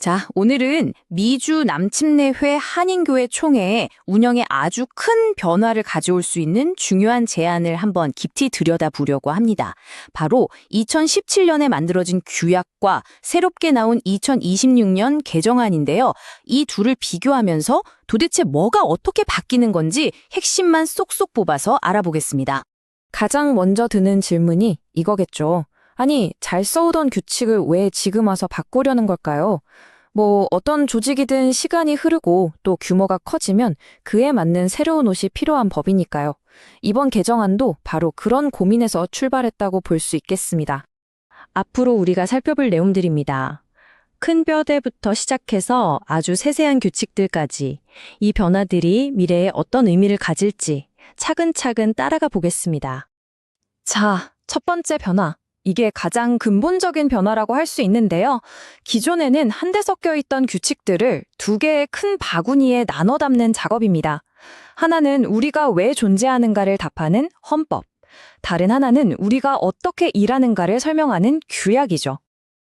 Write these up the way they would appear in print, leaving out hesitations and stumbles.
자, 오늘은 미주 남침내회 한인교회 총회에 운영에 아주 큰 변화를 가져올 수 있는 중요한 제안을 한번 깊이 들여다보려고 합니다. 바로 2017년에 만들어진 규약과 새롭게 나온 2026년 개정안인데요. 이 둘을 비교하면서 도대체 뭐가 어떻게 바뀌는 건지 핵심만 쏙쏙 뽑아서 알아보겠습니다. 가장 먼저 드는 질문이 이거겠죠. 아니, 잘 써오던 규칙을 왜 지금 와서 바꾸려는 걸까요? 어떤 조직이든 시간이 흐르고 또 규모가 커지면 그에 맞는 새로운 옷이 필요한 법이니까요. 이번 개정안도 바로 그런 고민에서 출발했다고 볼 수 있겠습니다. 앞으로 우리가 살펴볼 내용들입니다. 큰 뼈대부터 시작해서 아주 세세한 규칙들까지 이 변화들이 미래에 어떤 의미를 가질지 차근차근 따라가 보겠습니다. 자, 첫 번째 변화. 이게 가장 근본적인 변화라고 할 수 있는데요. 기존에는 한데 섞여 있던 규칙들을 두 개의 큰 바구니에 나눠 담는 작업입니다. 하나는 우리가 왜 존재하는가를 답하는 헌법, 다른 하나는 우리가 어떻게 일하는가를 설명하는 규약이죠.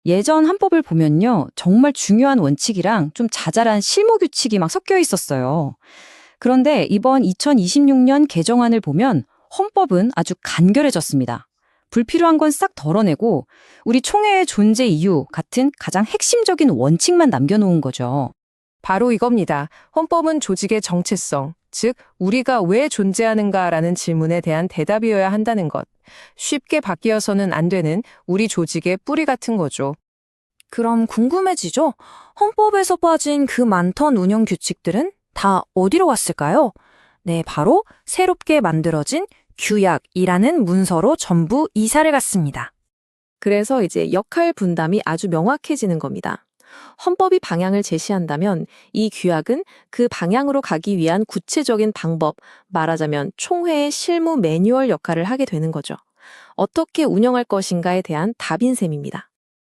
예전 헌법을 보면요, 정말 중요한 원칙이랑 좀 자잘한 실무 규칙이 막 섞여 있었어요. 그런데 이번 2026년 개정안을 보면 헌법은 아주 간결해졌습니다. 불필요한 건 싹 덜어내고 우리 총회의 존재 이유 같은 가장 핵심적인 원칙만 남겨놓은 거죠. 바로 이겁니다. 헌법은 조직의 정체성, 즉 우리가 왜 존재하는가라는 질문에 대한 대답이어야 한다는 것. 쉽게 바뀌어서는 안 되는 우리 조직의 뿌리 같은 거죠. 그럼 궁금해지죠? 헌법에서 빠진 그 많던 운영 규칙들은 다 어디로 갔을까요? 네, 바로 새롭게 만들어진 규약이라는 문서로 전부 이사를 갔습니다. 그래서 이제 역할 분담이 아주 명확해지는 겁니다. 헌법이 방향을 제시한다면 이 규약은 그 방향으로 가기 위한 구체적인 방법, 말하자면 총회의 실무 매뉴얼 역할을 하게 되는 거죠. 어떻게 운영할 것인가에 대한 답인 셈입니다.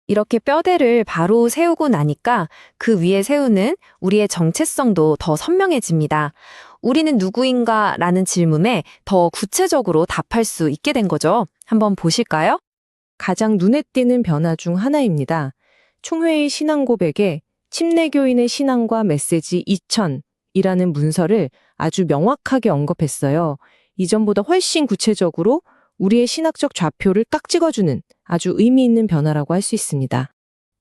이렇게 뼈대를 바로 세우고 나니까 그 위에 세우는 우리의 정체성도 더 선명해집니다. 우리는 누구인가? 라는 질문에 더 구체적으로 답할 수 있게 된 거죠. 한번 보실까요? 가장 눈에 띄는 변화 중 하나입니다. 총회의 신앙 고백에 침례교인의 신앙과 메시지 2000이라는 문서를 아주 명확하게 언급했어요. 이전보다 훨씬 구체적으로 우리의 신학적 좌표를 딱 찍어주는 아주 의미 있는 변화라고 할 수 있습니다.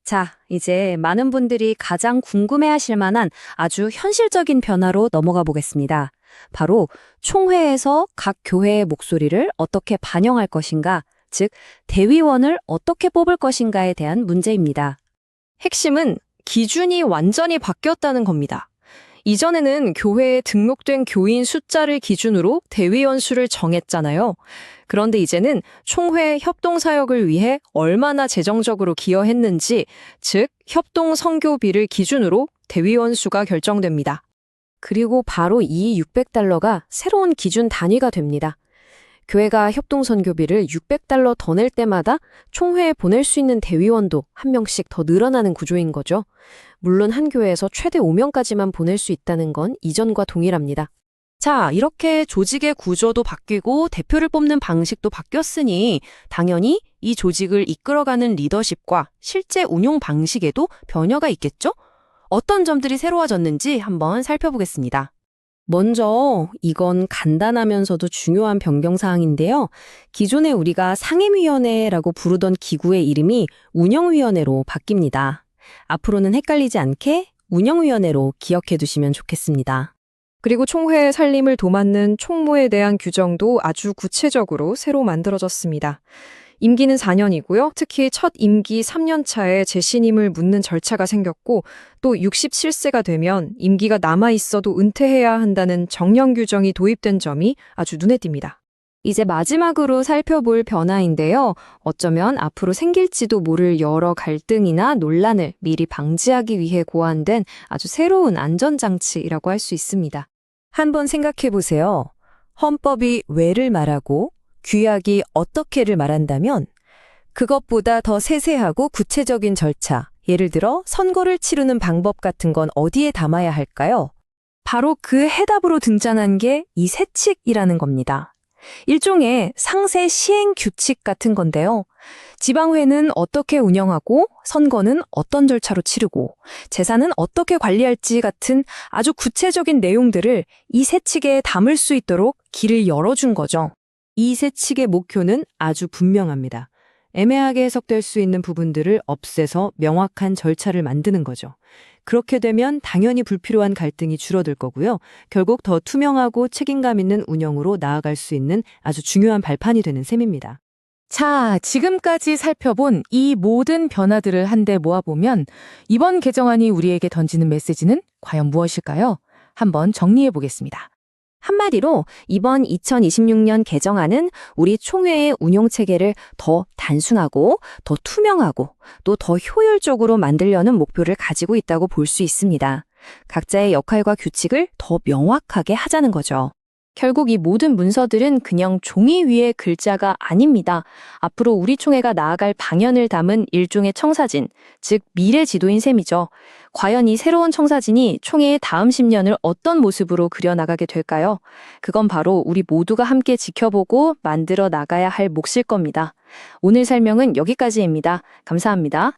자, 이제 많은 분들이 가장 궁금해하실 만한 아주 현실적인 변화로 넘어가 보겠습니다. 바로 총회에서 각 교회의 목소리를 어떻게 반영할 것인가, 즉 대위원을 어떻게 뽑을 것인가에 대한 문제입니다. 핵심은 기준이 완전히 바뀌었다는 겁니다. 이전에는 교회에 등록된 교인 숫자를 기준으로 대위원 수를 정했잖아요. 그런데 이제는 총회 협동사역을 위해 얼마나 재정적으로 기여했는지, 즉 협동 선교비를 기준으로 대위원 수가 결정됩니다. 그리고 바로 이 $600가 새로운 기준 단위가 됩니다. 교회가 협동선교비를 $600 더 낼 때마다 총회에 보낼 수 있는 대위원도 한 명씩 더 늘어나는 구조인 거죠. 물론 한 교회에서 최대 5명까지만 보낼 수 있다는 건 이전과 동일합니다. 자, 이렇게 조직의 구조도 바뀌고 대표를 뽑는 방식도 바뀌었으니 당연히 이 조직을 이끌어가는 리더십과 실제 운용 방식에도 변화가 있겠죠? 어떤 점들이 새로워졌는지 한번 살펴보겠습니다. 먼저 이건 간단하면서도 중요한 변경사항인데요. 기존에 우리가 상임위원회라고 부르던 기구의 이름이 운영위원회로 바뀝니다. 앞으로는 헷갈리지 않게 운영위원회로 기억해 두시면 좋겠습니다. 그리고 총회의 살림을 도맡는 총무에 대한 규정도 아주 구체적으로 새로 만들어졌습니다. 임기는 4년이고요. 특히 첫 임기 3년 차에 재신임을 묻는 절차가 생겼고 또 67세가 되면 임기가 남아 있어도 은퇴해야 한다는 정년 규정이 도입된 점이 아주 눈에 띕니다. 이제 마지막으로 살펴볼 변화인데요. 어쩌면 앞으로 생길지도 모를 여러 갈등이나 논란을 미리 방지하기 위해 고안된 아주 새로운 안전장치라고 할 수 있습니다. 한번 생각해 보세요. 헌법이 왜를 말하고 규약이 어떻게를 말한다면 그것보다 더 세세하고 구체적인 절차, 예를 들어 선거를 치르는 방법 같은 건 어디에 담아야 할까요? 바로 그 해답으로 등장한 게 이 세칙이라는 겁니다. 일종의 상세 시행 규칙 같은 건데요. 지방회는 어떻게 운영하고 선거는 어떤 절차로 치르고 재산은 어떻게 관리할지 같은 아주 구체적인 내용들을 이 세 측에 담을 수 있도록 길을 열어준 거죠. 이 세 측의 목표는 아주 분명합니다. 애매하게 해석될 수 있는 부분들을 없애서 명확한 절차를 만드는 거죠. 그렇게 되면 당연히 불필요한 갈등이 줄어들 거고요. 결국 더 투명하고 책임감 있는 운영으로 나아갈 수 있는 아주 중요한 발판이 되는 셈입니다. 자, 지금까지 살펴본 이 모든 변화들을 한데 모아보면 이번 개정안이 우리에게 던지는 메시지는 과연 무엇일까요? 한번 정리해 보겠습니다. 한마디로 이번 2026년 개정안은 우리 총회의 운용 체계를 더 단순하고 더 투명하고 또 더 효율적으로 만들려는 목표를 가지고 있다고 볼 수 있습니다. 각자의 역할과 규칙을 더 명확하게 하자는 거죠. 결국 이 모든 문서들은 그냥 종이 위의 글자가 아닙니다. 앞으로 우리 총회가 나아갈 방향을 담은 일종의 청사진, 즉 미래 지도인 셈이죠. 과연 이 새로운 청사진이 총회의 다음 10년을 어떤 모습으로 그려나가게 될까요? 그건 바로 우리 모두가 함께 지켜보고 만들어 나가야 할 몫일 겁니다. 오늘 설명은 여기까지입니다. 감사합니다.